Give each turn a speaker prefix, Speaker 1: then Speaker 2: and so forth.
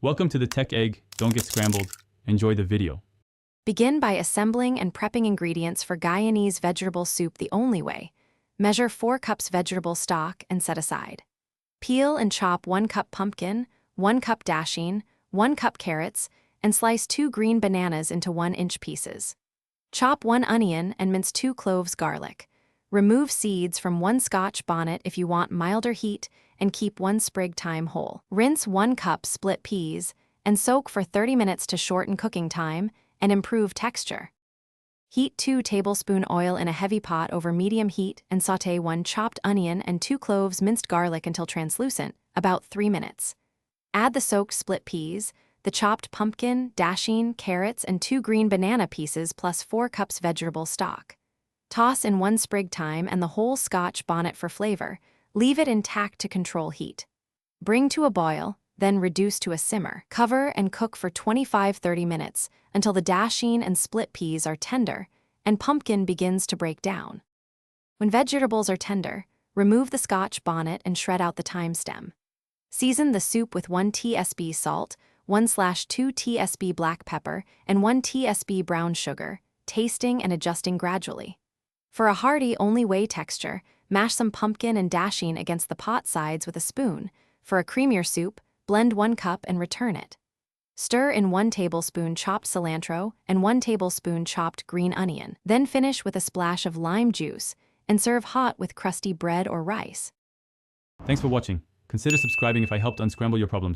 Speaker 1: Welcome to the Tech Egg. Don't get scrambled. Enjoy the video.
Speaker 2: Begin by assembling and prepping ingredients for Guyanese vegetable soup the only way. Measure 4 cups vegetable stock and set aside. Peel and chop 1 cup pumpkin, 1 cup dasheen, 1 cup carrots, and slice 2 green bananas into 1-inch pieces. Chop 1 onion and mince 2 cloves garlic. Remove seeds from 1 Scotch bonnet if you want milder heat, and keep 1 sprig thyme whole. Rinse 1 cup split peas and soak for 30 minutes to shorten cooking time and improve texture. Heat 2 tablespoon oil in a heavy pot over medium heat and sauté 1 chopped onion and 2 cloves minced garlic until translucent, about 3 minutes. Add the soaked split peas, the chopped pumpkin, dasheen, carrots, and 2 green banana pieces plus 4 cups vegetable stock. Toss in 1 sprig thyme and the whole Scotch bonnet for flavor. Leave it intact to control heat. Bring to a boil, then reduce to a simmer. Cover and cook for 25–30 minutes until the dasheen and split peas are tender and pumpkin begins to break down. When vegetables are tender, remove the Scotch bonnet and shred out the thyme stem. Season the soup with 1 tsb salt, 1/2 tsb black pepper, and 1 tsb brown sugar, tasting and adjusting gradually. For a hearty, only way texture, mash some pumpkin and dasheen against the pot sides with a spoon. For a creamier soup, blend 1 cup and return it. Stir in 1 tablespoon chopped cilantro and 1 tablespoon chopped green onion. Then finish with a splash of lime juice and serve hot with crusty bread or rice.
Speaker 1: Thanks for watching. Consider subscribing if I helped unscramble your problems.